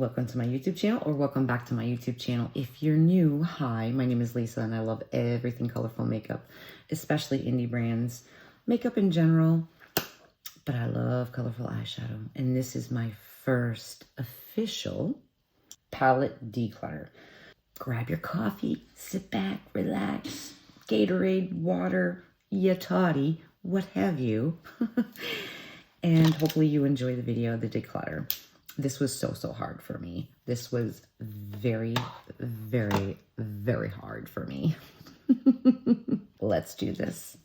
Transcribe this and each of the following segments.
Welcome to my YouTube channel, or welcome back to my YouTube channel. If you're new, hi, my name is Lisa and I love everything colorful makeup, especially indie brands, makeup in general, but I love colorful eyeshadow. And this is my first official palette declutter. Grab your coffee, sit back, relax, Gatorade, water, ya toddy, what have you. And hopefully you enjoy the video, the declutter. This was so hard for me. This was very hard for me. Let's do this.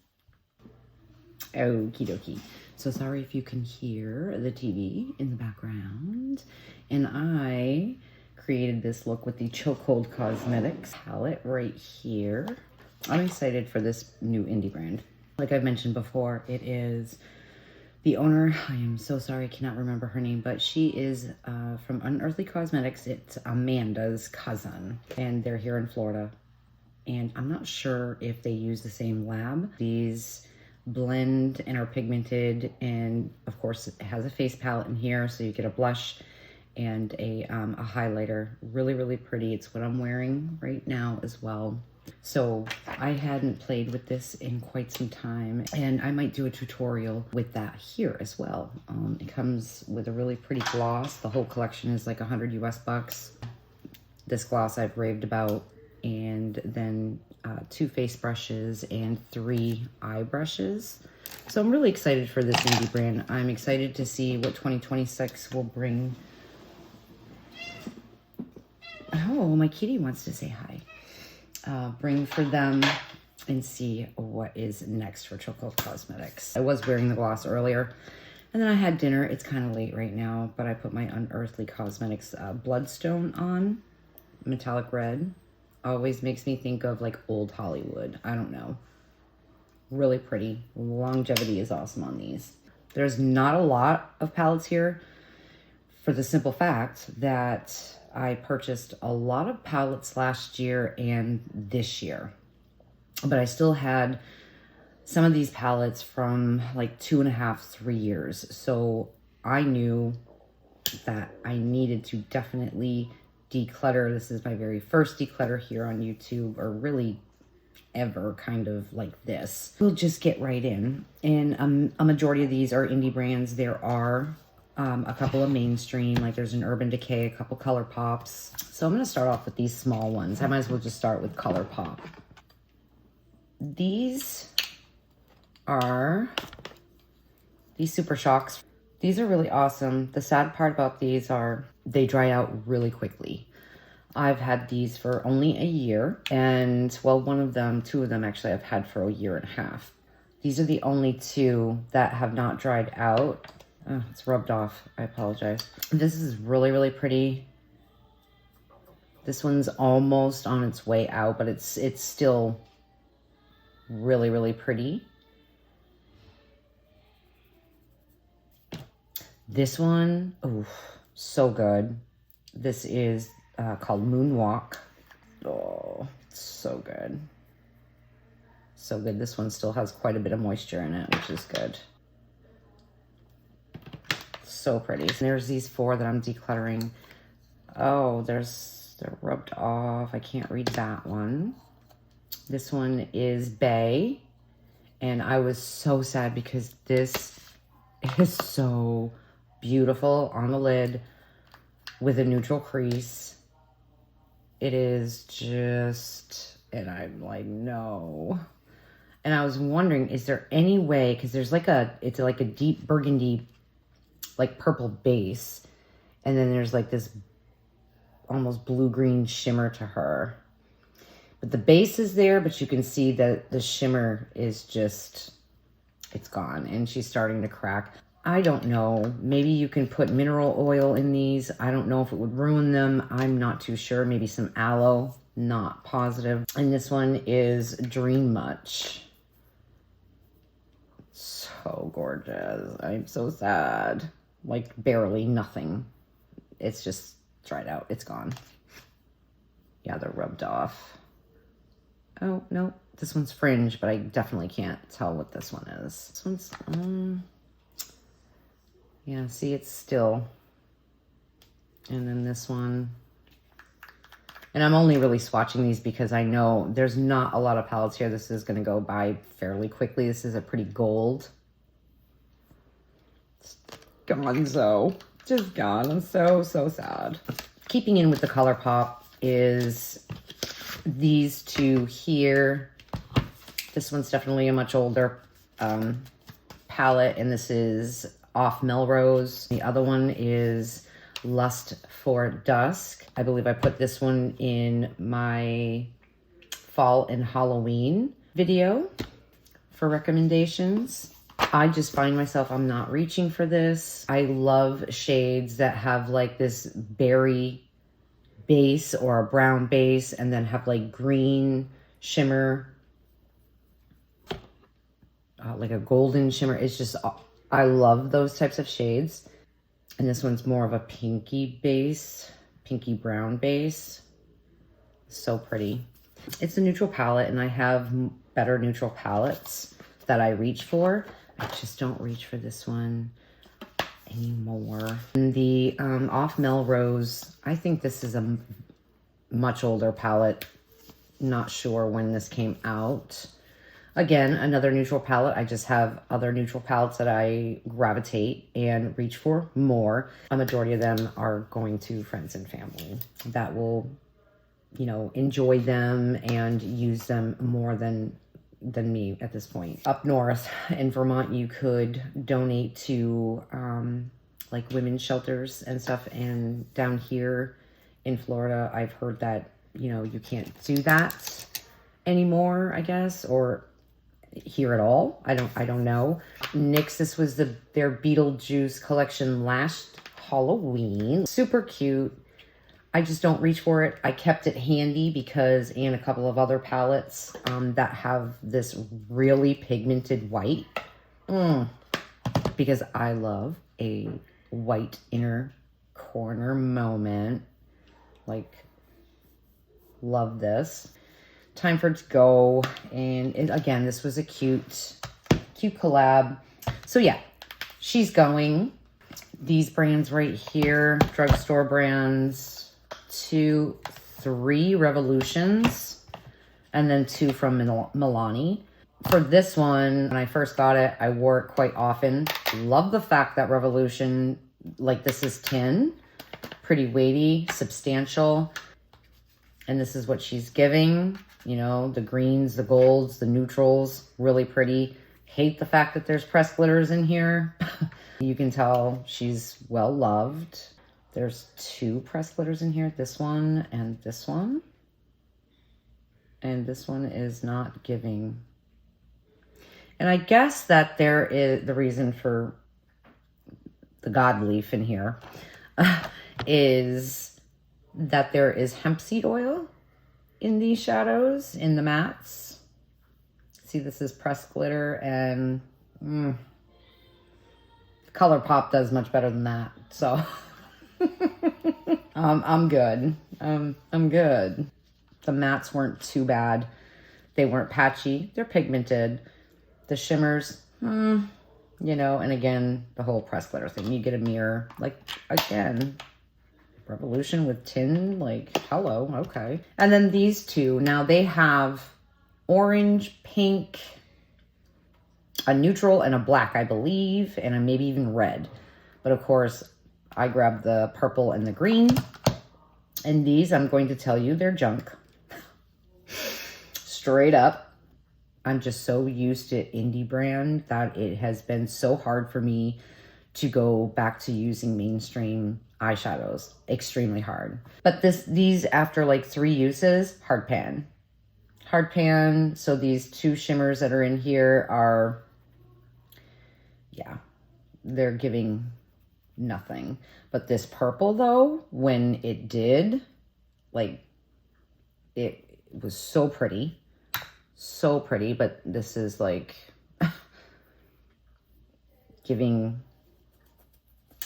Okie dokie. So sorry if you can hear the TV in the background. And I created this look with the Chokehold Cosmetics palette right here. I'm excited for this new indie brand. Like I've mentioned before, it is the owner, I am so sorry, I cannot remember her name, but she is from Unearthly Cosmetics. It's Amanda's cousin, and they're here in Florida. And I'm not sure if they use the same lab. These blend and are pigmented, and of course it has a face palette in here, so you get a blush and a highlighter. Really pretty. It's what I'm wearing right now as well. So I hadn't played with this in quite some time, and I might do a tutorial with that here as well. It comes with a really pretty gloss. The whole collection is like $100 US. This gloss I've raved about, and then 2 face brushes and 3 eye brushes. So I'm really excited for this indie brand. I'm excited to see what 2026 will bring. Oh, my kitty wants to say hi. Bring for them and see what is next for Chokehold Cosmetics. I was wearing the gloss earlier, and then I had dinner. It's kind of late right now, but I put my Unearthly Cosmetics Bloodstone on, metallic red. Always makes me think of like old Hollywood. I don't know. Really pretty. Longevity is awesome on these. There's not a lot of palettes here, for the simple fact that I purchased a lot of palettes last year and this year, but I still had some of these palettes from like 2.5, 3 years. So I knew that I needed to definitely declutter. This is my very first declutter here on YouTube, or really ever kind of like this. We'll just get right in. And a majority of these are indie brands. There are a couple of mainstream, like there's an Urban Decay, a couple Color Pops. So I'm going to start off with these small ones. I might as well just start with Color Pop. These are these Super Shocks. These are really awesome. The sad part about these are they dry out really quickly. I've had these for only a year, and well, two of them actually I've had for a year and a half. These are the only 2 that have not dried out. Oh, it's rubbed off. I apologize. This is really pretty. This one's almost on its way out, but it's still really pretty. This one, oh, so good. This is called Moonwalk. Oh, so good. So good. This one still has quite a bit of moisture in it, which is good. So pretty. And there's these 4 that I'm decluttering. Oh, they're rubbed off. I can't read that one. This one is Bay, and I was so sad because this is so beautiful on the lid with a neutral crease. It is just, and I'm like, no. And I was wondering, is there any way, because there's like it's like a deep burgundy, like purple base, and then there's like this almost blue-green shimmer to her. But the base is there, but you can see that the shimmer is just, it's gone, and she's starting to crack. I don't know. Maybe you can put mineral oil in these. I don't know if it would ruin them. I'm not too sure. Maybe some aloe. Not positive. And this one is Dream Much. So gorgeous. I'm so sad. Like barely nothing. It's just dried out. It's gone. Yeah, they're rubbed off. Oh, no. This one's Fringe, but I definitely can't tell what this one is. This one's, yeah, see, it's still And then this one. And I'm only really swatching these because I know there's not a lot of palettes here. This is going to go by fairly quickly. This is a pretty gold. It's gone, so just gone. I'm so sad. Keeping in with the color pop is these two here. This one's definitely a much older palette, and this is Off Melrose. The other one is Lust for Dusk. I believe I put this one in my fall and Halloween video for recommendations. I just find myself, I'm not reaching for this. I love shades that have like this berry base or a brown base and then have like green shimmer, like a golden shimmer. It's just, I love those types of shades. And this one's more of a pinky base, pinky brown base. So pretty. It's a neutral palette, and I have better neutral palettes that I reach for. I just don't reach for this one anymore. And the Off Melrose, I think this is a much older palette. Not sure when this came out. Again, another neutral palette. I just have other neutral palettes that I gravitate and reach for more. A majority of them are going to friends and family that will, you know, enjoy them and use them more than me at this point. Up north in Vermont, you could donate to like women's shelters and stuff. And down here in Florida, I've heard that, you know, you can't do that anymore, I guess, or here at all. I don't know. NYX, this was their Beetlejuice collection last Halloween. Super cute. I just don't reach for it. I kept it handy because, and a couple of other palettes that have this really pigmented white. Because I love a white inner corner moment. Like, love this. Time for it to go. And again, this was a cute collab. So yeah, she's going. These brands right here, drugstore brands, 2, 3 Revolutions, and then 2 from Milani. For this one, when I first got it, I wore it quite often. Love the fact that Revolution, like this is tin, pretty weighty, substantial. And this is what she's giving. You know, the greens, the golds, the neutrals, really pretty. Hate the fact that there's pressed glitters in here. You can tell she's well loved. There's 2 pressed glitters in here. This one and this one. And this one is not giving. And I guess that there is the reason for the god leaf in here is that there is hemp seed oil in these shadows, in the mattes. See, this is pressed glitter, and ColourPop does much better than that. So I'm good. I'm good. The mattes weren't too bad. They weren't patchy. They're pigmented. The shimmers, you know, and again, the whole pressed glitter thing. You get a mirror. Like, again, Revolution with tin, like, hello, okay. And then these 2, now they have orange, pink, a neutral, and a black, I believe, and a maybe even red. But of course, I grabbed the purple and the green. And these, I'm going to tell you, they're junk. Straight up. I'm just so used to indie brand that it has been so hard for me to go back to using mainstream eyeshadows. Extremely hard. But these after like 3 uses, hard pan. Hard pan. So these 2 shimmers that are in here are, yeah, they're giving nothing. But this purple though, when it did, like, it was so pretty. So pretty, but this is like giving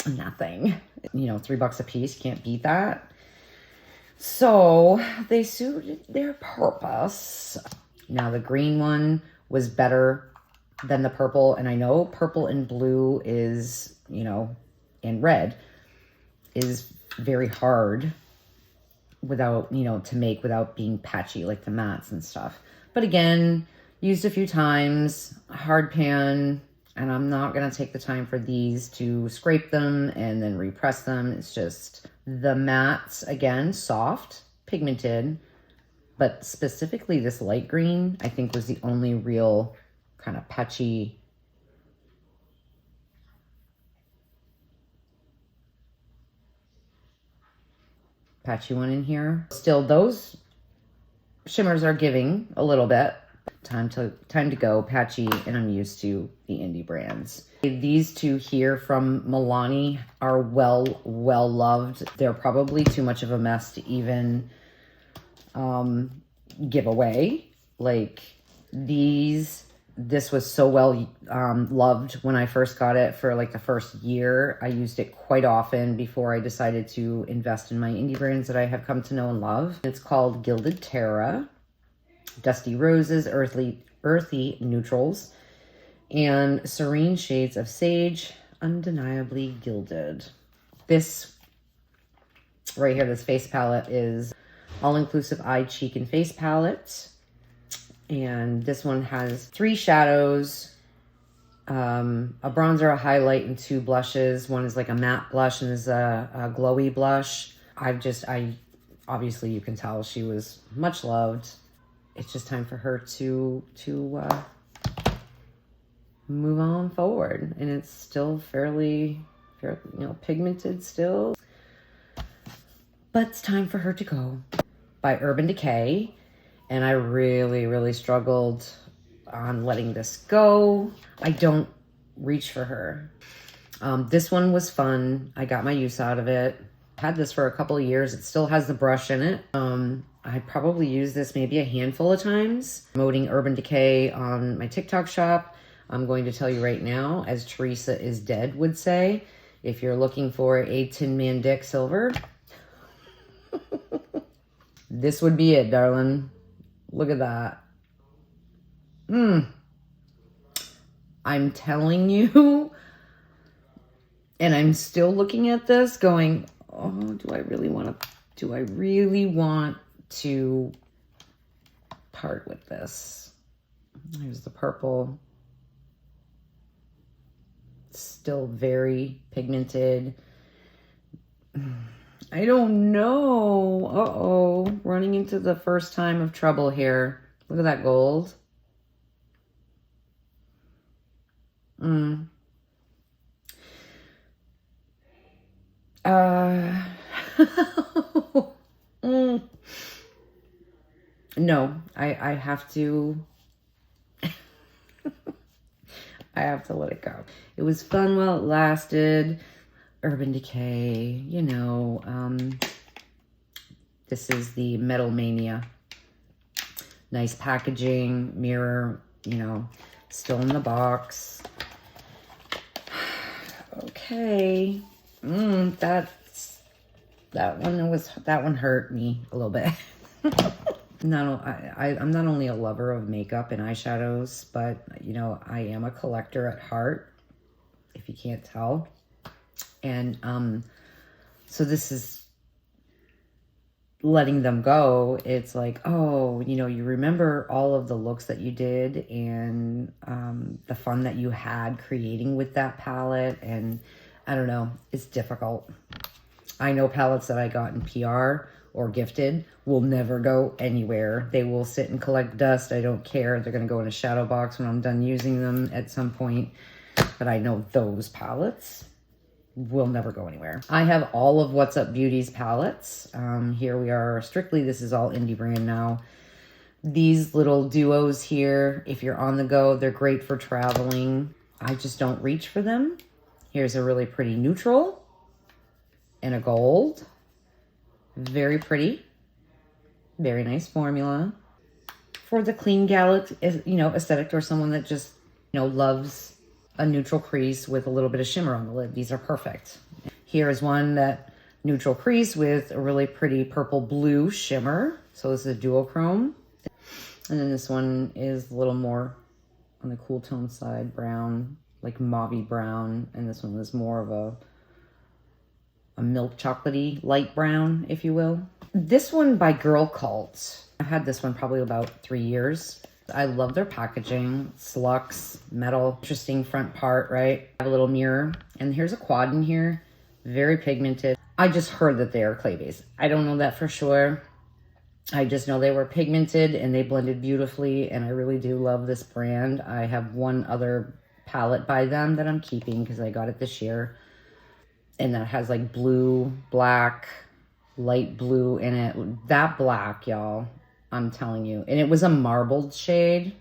nothing. You know, $3 a piece, can't beat that. So they suited their purpose. Now the green one was better than the purple, and I know purple and blue is, you know, and red is very hard without, you know, to make without being patchy like the mattes and stuff. But again, used a few times, hard pan, and I'm not going to take the time for these to scrape them and then repress them. It's just the mattes, again, soft, pigmented, but specifically this light green, I think was the only real kind of patchy one in here. Still, those shimmers are giving a little bit. Time to go patchy, and I'm used to the indie brands. These two here from Milani are well loved. They're probably too much of a mess to even give away. Like this was so well loved when I first got it. For like the first year, I used it quite often before I decided to invest in my indie brands that I have come to know and love. It's called Gilded Terra, Dusty Roses, Earthy Neutrals, and Serene Shades of Sage, Undeniably Gilded. This right here, this face palette is All-Inclusive Eye, Cheek, and Face Palette. And this one has 3 shadows, a bronzer, a highlight, and 2 blushes. One is like a matte blush and is a glowy blush. Obviously you can tell she was much loved. It's just time for her to move on forward. And it's still fairly, you know, pigmented still. But it's time for her to go. By Urban Decay. And I really struggled on letting this go. I don't reach for her. This one was fun. I got my use out of it. Had this for a couple of years. It still has the brush in it. I probably used this maybe a handful of times. Promoting Urban Decay on my TikTok shop. I'm going to tell you right now, as Teresa is Dead would say, if you're looking for a Tin Man Dick Silver, this would be it, darling. Look at that. I'm telling you, and I'm still looking at this going, oh, do I really want to part with this? There's the purple. Still very pigmented. I don't know. Uh-oh. Running into the first time of trouble here. Look at that gold. No, I have to... I have to let it go. It was fun while it lasted. Urban Decay, you know. This is the Metal Mania. Nice packaging, mirror, you know, still in the box. Okay. That one hurt me a little bit. I'm not only a lover of makeup and eyeshadows, but, you know, I am a collector at heart, if you can't tell. And so this is letting them go. It's like, oh, you know, you remember all of the looks that you did and the fun that you had creating with that palette. And I don't know, it's difficult. I know palettes that I got in PR or gifted will never go anywhere. They will sit and collect dust. I don't care. They're going to go in a shadow box when I'm done using them at some point. But I know those palettes will never go anywhere. I have all of What's Up Beauty's palettes. Here we are. Strictly, this is all indie brand now. These little duos here, if you're on the go, they're great for traveling. I just don't reach for them. Here's a really pretty neutral and a gold. Very pretty. Very nice formula. For the clean gal, you know, aesthetic, or someone that just, you know, loves a neutral crease with a little bit of shimmer on the lid. These are perfect. Here is one that neutral crease with a really pretty purple blue shimmer. So this is a duochrome. And then this one is a little more on the cool tone side, brown, like mauvey brown. And this one was more of a milk chocolatey light brown, if you will. This one by Girl Cult. I had this one probably about 3 years. I love their packaging. It's luxe, metal, interesting front part, right? I have a little mirror, and here's a quad in here. Very pigmented. I just heard that they are clay-based. I don't know that for sure. I just know they were pigmented and they blended beautifully, and I really do love this brand. I have one other palette by them that I'm keeping because I got it this year. And that has like blue, black, light blue in it. That black, y'all, I'm telling you. And it was a marbled shade.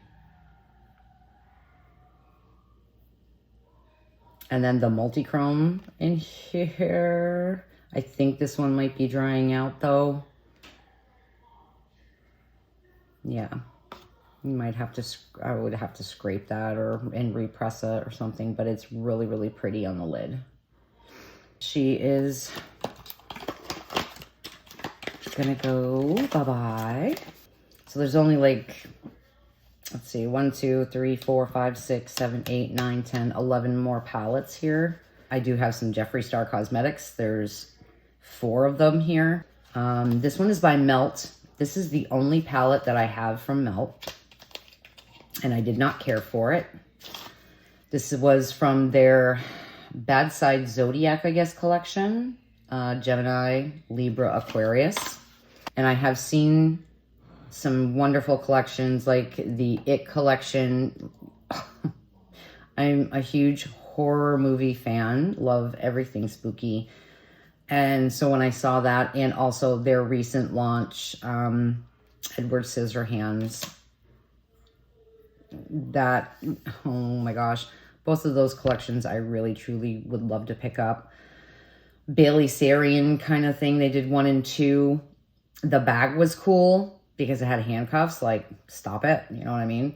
And then the multi-chrome in here. I think this one might be drying out though. Yeah, you might have to, I would have to scrape that and repress it or something, but it's really, really pretty on the lid. She is gonna go bye-bye. So there's only like, let's see, 1, 2, 3, 4, 5, 6, 7, 8, 9, 10, 11 more palettes here. I do have some Jeffree Star Cosmetics. There's 4 of them here. This one is by Melt. This is the only palette that I have from Melt, and I did not care for it. This was from their Bad Side Zodiac, I guess, collection. Gemini, Libra, Aquarius. And I have seen some wonderful collections like the It collection. I'm a huge horror movie fan. Love everything spooky. And so when I saw that, and also their recent launch, Edward Scissorhands, that, oh my gosh, both of those collections I really, truly would love to pick up. Bailey Sarian kind of thing. They did 1 and 2. The bag was cool because it had handcuffs, like, stop it, you know what I mean?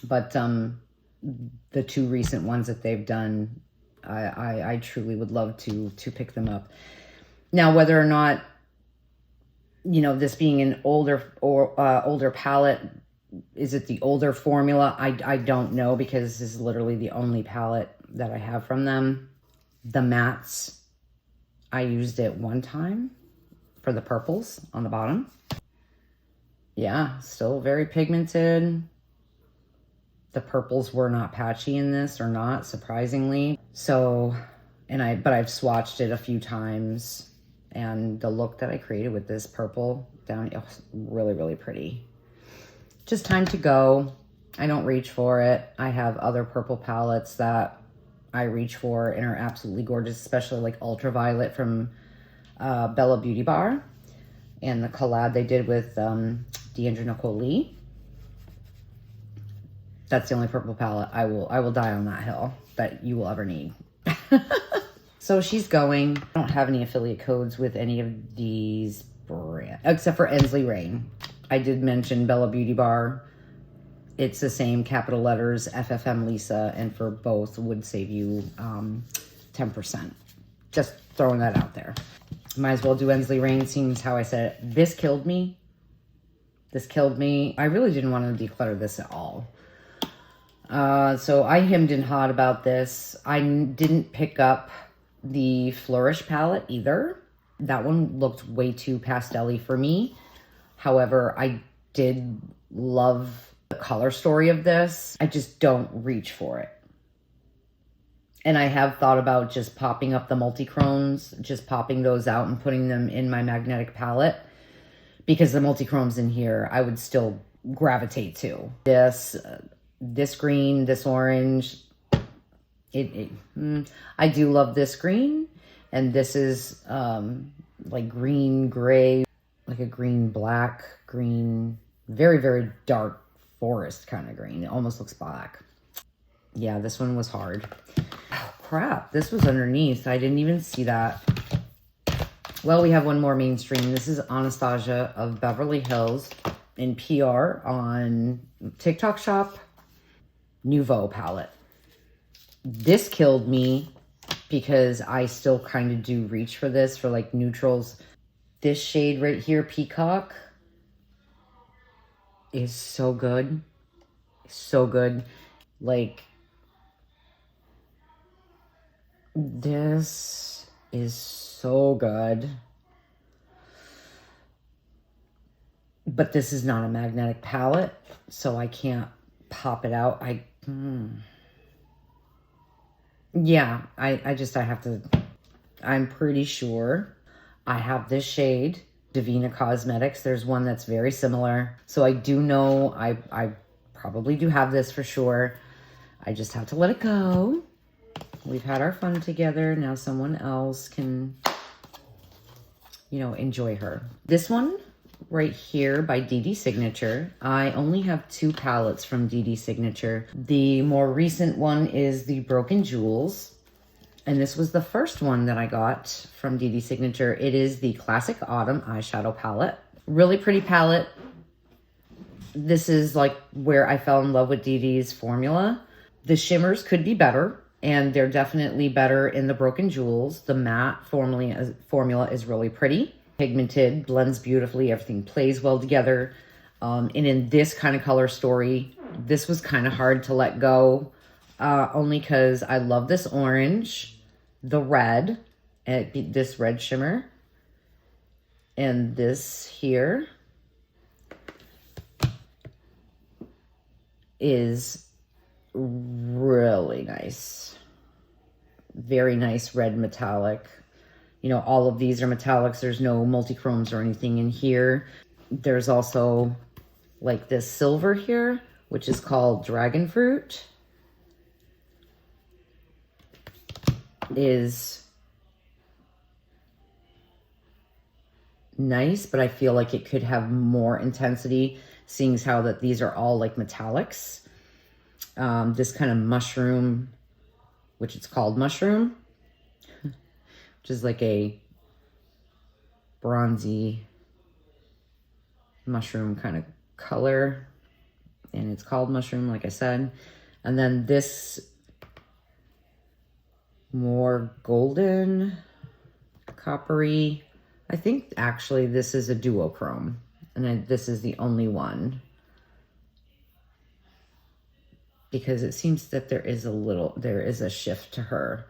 But the 2 recent ones that they've done, I truly would love to pick them up. Now, whether or not, you know, this being an older palette, is it the older formula? I don't know, because this is literally the only palette that I have from them. The mattes, I used it one time for the purples on the bottom. Yeah, still very pigmented. The purples were not patchy in this, or not, surprisingly. So, but I've swatched it a few times. And the look that I created with this purple down, it was really, really pretty. Just time to go. I don't reach for it. I have other purple palettes that I reach for and are absolutely gorgeous, especially like Ultraviolet from Bella Beauty Bar. And the collab they did with Deandra Nicole Lee. That's the only purple palette I will die on that hill that you will ever need. So she's going. I don't have any affiliate codes with any of these brands, except for Ensley Rain. I did mention Bella Beauty Bar. It's the same capital letters, FFM Lisa, and for both would save you 10%. Just throwing that out there. Might as well do Ensley Rain, seems how I said it. This killed me. This killed me. I really didn't want to declutter this at all. So I hemmed and hawed about this. I didn't pick up the Flourish palette either. That one looked way too pastel-y for me. However, I did love the color story of this. I just don't reach for it. And I have thought about just popping up the multi-chromes, just popping those out and putting them in my magnetic palette, because the multi-chromes in here I would still gravitate to. This green, this orange, I do love this green, and this is like green gray, like a green black, green, very, very dark forest kind of green. It almost looks black. Yeah, this one was hard. Oh, crap, this was underneath. I didn't even see that. Well, we have one more mainstream. This is Anastasia of Beverly Hills in PR on TikTok Shop. Nouveau palette. This killed me because I still kind of do reach for this for like neutrals. This shade right here, Peacock, is so good. So good. Like, this is so good. But this is not a magnetic palette, so I can't pop it out. Yeah, I have to, I'm pretty sure I have this shade, Divina Cosmetics. There's one that's very similar. So I do know I probably do have this for sure. I just have to let it go. We've had our fun together. Now someone else can, you know, enjoy her. This one right here by DD Signature. I only have 2 palettes from DD Signature. The more recent one is the Broken Jewels. And this was the first one that I got from DD Signature. It is the Classic Autumn Eyeshadow Palette. Really pretty palette. This is like where I fell in love with DD's formula. The shimmers could be better, and they're definitely better in the Broken Jewels. The matte formula is really pretty. Pigmented, blends beautifully, everything plays well together. And in this kind of color story, this was kind of hard to let go, only because I love this orange, the red, this red shimmer, and this here is really nice. Very nice red metallic. You know, all of these are metallics. There's no multi-chromes or anything in here. There's also like this silver here, which is called Dragon Fruit. Is nice, but I feel like it could have more intensity, seeing as how that these are all like metallics. This kind of mushroom, which it's called mushroom, which is like a bronzy mushroom kind of color, and it's called mushroom, like I said. And then this more golden, coppery. I think actually this is a duochrome, and this is the only one, because it seems that there is a shift to her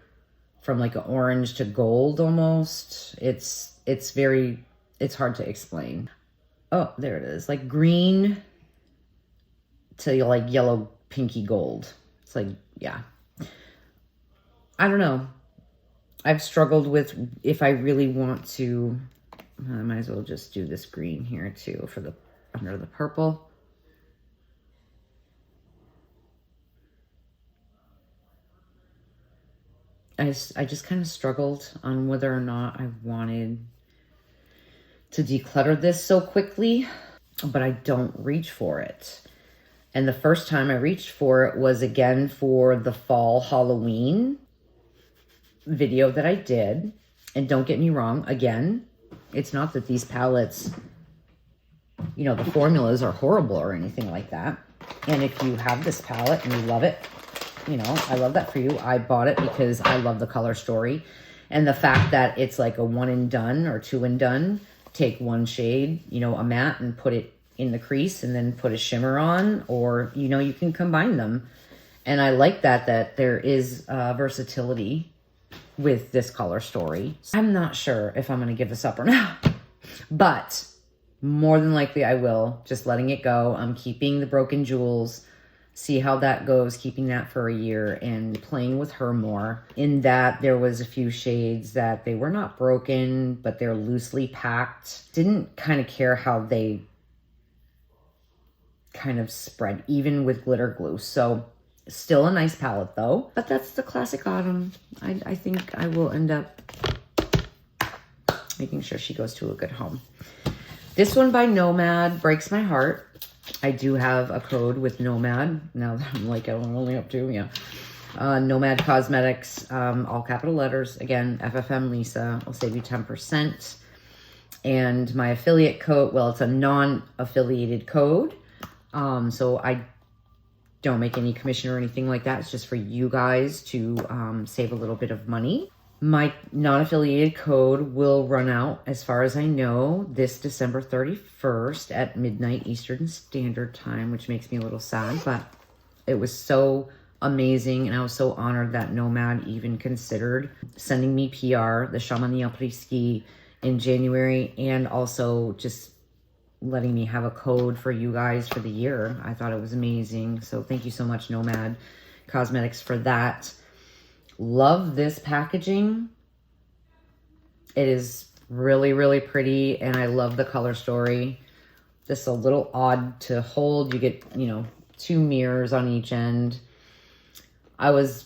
from like an orange to gold almost. It's hard to explain. Oh, there it is. Like green to like yellow, pinky gold. It's like, yeah. I don't know. I've struggled with if I really want to, I might as well just do this green here too for the under the purple. I just kind of struggled on whether or not I wanted to declutter this so quickly, but I don't reach for it. And the first time I reached for it was again for the fall Halloween video that I did. And don't get me wrong, again, it's not that these palettes, you know, the formulas are horrible or anything like that. And if you have this palette and you love it, you know, I love that for you. I bought it because I love the color story. And the fact that it's like a 1 and done or 2 and done. Take one shade, you know, a matte, and put it in the crease and then put a shimmer on, or, you know, you can combine them. And I like that there is versatility with this color story. I'm not sure if I'm going to give this up or not, but more than likely I will. Just letting it go. I'm keeping the Broken Jewels, see how that goes, keeping that for a year and playing with her more. In that there was a few shades that they were not broken, but they're loosely packed. Didn't kind of care how they kind of spread, even with glitter glue. So still a nice palette though, but that's the Classic Autumn. I think I will end up making sure she goes to a good home. This one by Nomad breaks my heart. I do have a code with Nomad. Now that I'm like, I'm only up to, yeah. Nomad Cosmetics, all capital letters. Again, FFM Lisa will save you 10%. And my affiliate code, well, it's a non-affiliated code. So I don't make any commission or anything like that. It's just for you guys to save a little bit of money. My non-affiliated code will run out, as far as I know, this December 31st at midnight Eastern Standard Time, which makes me a little sad, but it was so amazing. And I was so honored that Nomad even considered sending me PR, the Chamonix après-ski in January, and also just letting me have a code for you guys for the year. I thought it was amazing. So thank you so much, Nomad Cosmetics, for that. Love this packaging. It is really, really pretty, and I love the color story. Just a little odd to hold. You get, you know, 2 mirrors on each end. I was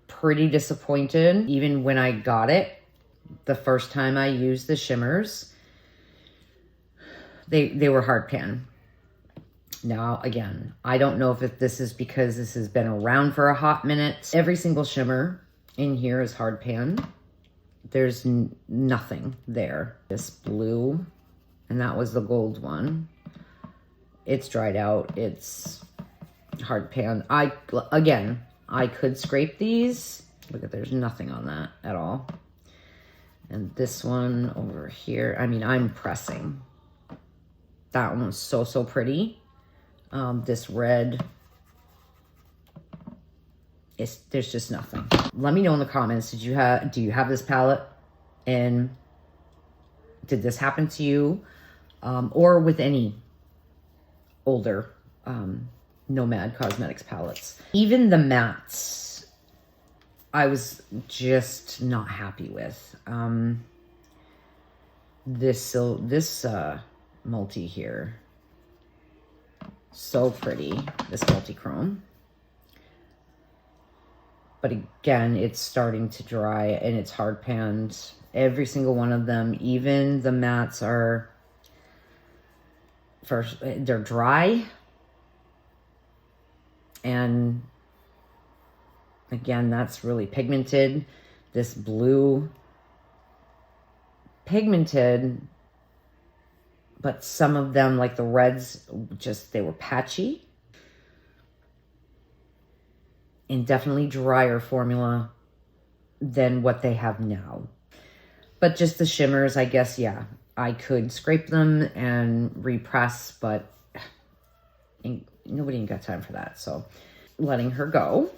pretty disappointed even when I got it. The first time I used the shimmers, they were hard pan. Now, again, I don't know if this is because this has been around for a hot minute. Every single shimmer in here is hard pan. There's nothing there. This blue, and that was the gold one. It's dried out. It's hard pan. Again, I could scrape these. Look at, there's nothing on that at all. And this one over here, I mean, I'm pressing. That one was so, so pretty. This red, there's just nothing. Let me know in the comments, do you have this palette? And did this happen to you? Or with any older Nomad Cosmetics palettes. Even the mattes, I was just not happy with. This multi here, so pretty, this multi-chrome. But again, it's starting to dry and it's hard panned. Every single one of them, even the mattes are, they're dry. And again, that's really pigmented. This blue, pigmented, but some of them, like the reds, just, they were patchy. And definitely drier formula than what they have now. But just the shimmers, I guess, yeah, I could scrape them and repress, but nobody ain't got time for that. So letting her go.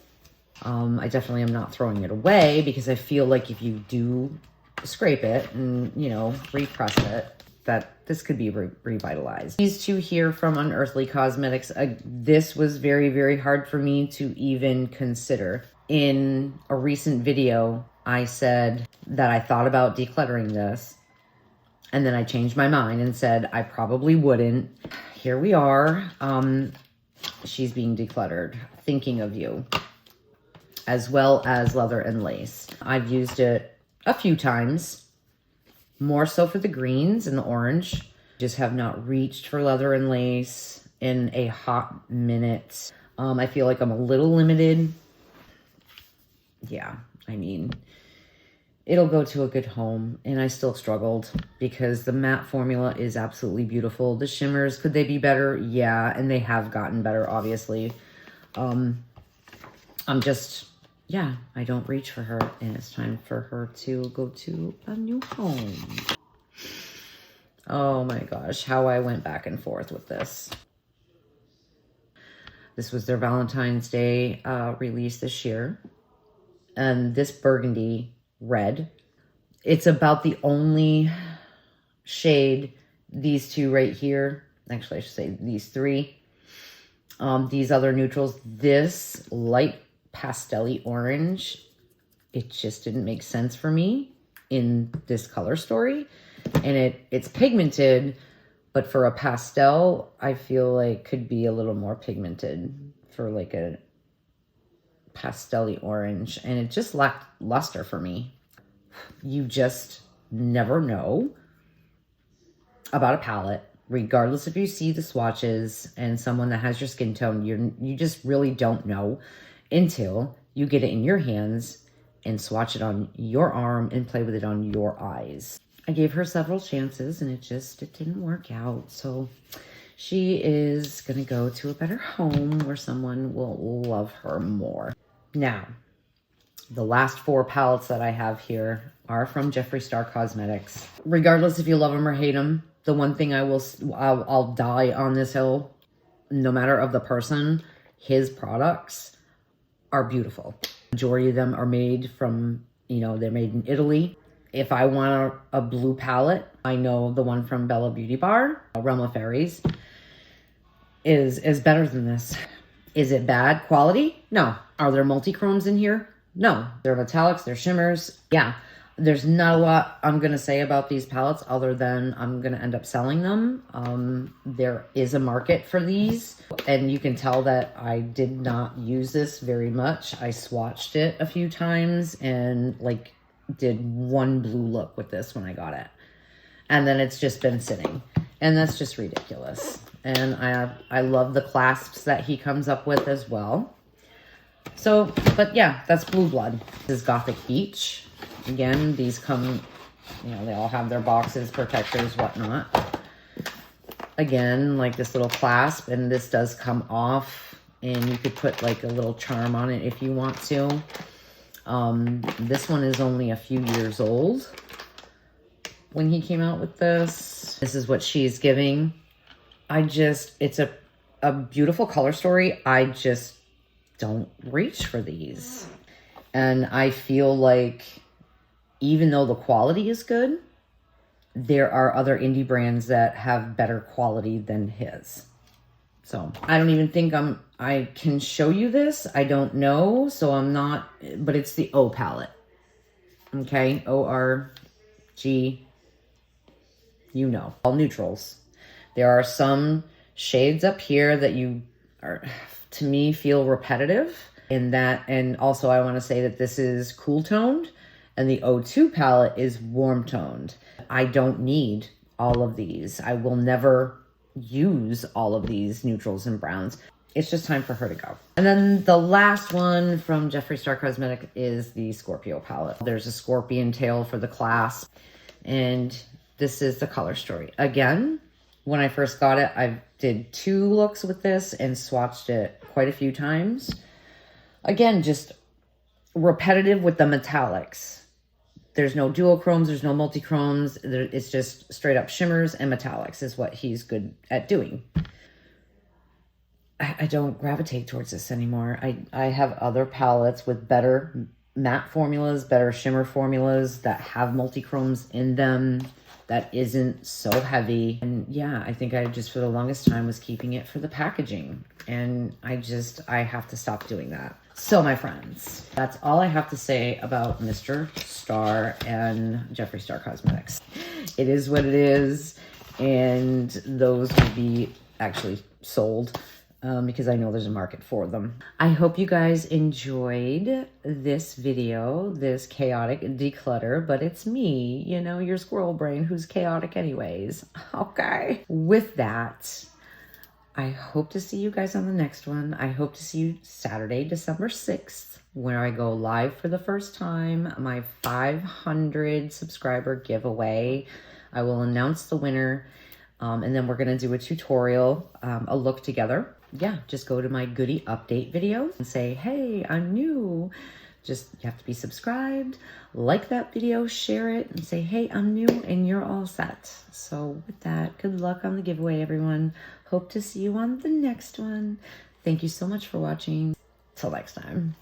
I definitely am not throwing it away, because I feel like if you do scrape it and, you know, repress it, that this could be revitalized. These two here from Unearthly Cosmetics, this was very, very hard for me to even consider. In a recent video, I said that I thought about decluttering this, and then I changed my mind and said I probably wouldn't. Here we are. She's being decluttered, thinking of you, as well as Leather and Lace. I've used it a few times, more so for the greens and the orange. Just have not reached for Leather and Lace in a hot minute. I feel like I'm a little limited. Yeah, I mean, it'll go to a good home, and I still struggled because the matte formula is absolutely beautiful. The shimmers, could they be better? Yeah, and they have gotten better, obviously. I'm just, yeah, I don't reach for her, and it's time for her to go to a new home. Oh my gosh, how I went back and forth with this. This was their Valentine's Day release this year. And this burgundy red, it's about the only shade, these two right here. Actually, I should say these three. These other neutrals, this light pastel-y orange, it just didn't make sense for me in this color story. And it's pigmented, but for a pastel, I feel like could be a little more pigmented for like a pastel-y orange, and it just lacked luster for me. You just never know about a palette, regardless if you see the swatches and someone that has your skin tone. You just really don't know until you get it in your hands and swatch it on your arm and play with it on your eyes. I gave her several chances, and it didn't work out. So she is gonna go to a better home where someone will love her more. Now, the last 4 palettes that I have here are from Jeffree Star Cosmetics. Regardless if you love them or hate them, the one thing I'll die on this hill, no matter of the person, his products are beautiful. Majority of them are made from, you know, they're made in Italy. If I want a blue palette, I know the one from Bella Beauty Bar, Realm of Fairies, is better than this. Is it bad quality? No. Are there multi-chromes in here? No. They're metallics, they're shimmers. Yeah. There's not a lot I'm going to say about these palettes other than I'm going to end up selling them. There is a market for these, and you can tell that I did not use this very much. I swatched it a few times and like did one blue look with this when I got it. And then it's just been sitting, and that's just ridiculous. And I love the clasps that he comes up with as well. So, but yeah, that's Blue Blood. This is Gothic Beach. Again, these come, you know, they all have their boxes, protectors, whatnot. Again, like this little clasp, and this does come off, and you could put like a little charm on it if you want to. This one is only a few years old when he came out with this. This is what she's giving. It's a beautiful color story. I just don't reach for these. And I feel like even though the quality is good, there are other indie brands that have better quality than his. So I don't even think I can show you this. I don't know. So I'm not, but it's the O palette. Okay. O-R-G, you know, all neutrals. There are some shades up here that you are, to me, feel repetitive in that. And also I want to say that this is cool toned and the O2 palette is warm toned. I don't need all of these. I will never use all of these neutrals and browns. It's just time for her to go. And then the last one from Jeffree Star Cosmetics is the Scorpio palette. There's a scorpion tail for the clasp, and this is the color story. Again, when I first got it, I did 2 looks with this and swatched it quite a few times. Again, just repetitive with the metallics. There's no duochromes, there's no multichromes. It's just straight up shimmers and metallics is what he's good at doing. I don't gravitate towards this anymore. I have other palettes with better matte formulas, better shimmer formulas that have multichromes in them, that isn't so heavy. And yeah, I think I just for the longest time was keeping it for the packaging. And I have to stop doing that. So my friends, that's all I have to say about Mr. Star and Jeffree Star Cosmetics. It is what it is. And those will be actually sold because I know there's a market for them. I hope you guys enjoyed this video, this chaotic declutter, but it's me, you know, your squirrel brain who's chaotic anyways. Okay. With that, I hope to see you guys on the next one. I hope to see you Saturday, December 6th, where I go live for the first time, my 500 subscriber giveaway. I will announce the winner, and then we're going to do a tutorial, a look together. Yeah, just go to my goodie update video and say, hey, I'm new. Just, you have to be subscribed, like that video, share it, and say, hey, I'm new, and you're all set. So with that, good luck on the giveaway, everyone. Hope to see you on the next one. Thank you so much for watching. Till next time.